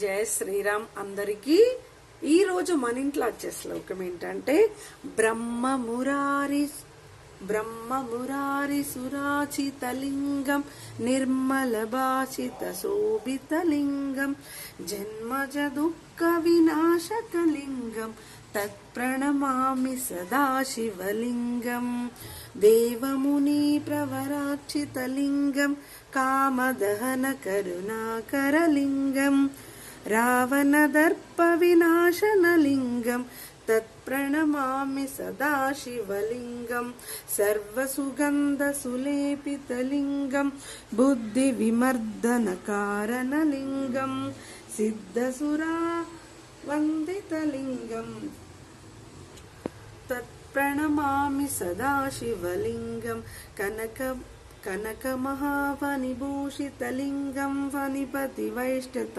జయ శ్రీరామ్ అందరికీ. ఈ రోజు మన ఇంట్లో వచ్చే శ్లోకం ఏంటంటే బ్రహ్మమురారి సురాచితలింగం నిర్మల భాషిత శోభితలింగం జన్మజ దుఃఖ వినాశకలింగం తత్ప్రణమామి సదాశివలింగం దేవముని ప్రవరార్చితలింగం కామదహన కరుణాకరలింగం రావణదర్ప వినాశనలింగం తత్ప్రణమామి సదాశివలింగం సర్వసుగంధ సులేపితలింగం బుద్ధి విమర్దన కారణలింగం సిద్ధసురా వందితలింగం తత్ప్రణమామి సదాశివలింగం కనక మహాఫణిభూషితలింగం ఫణిపతి వైష్ణత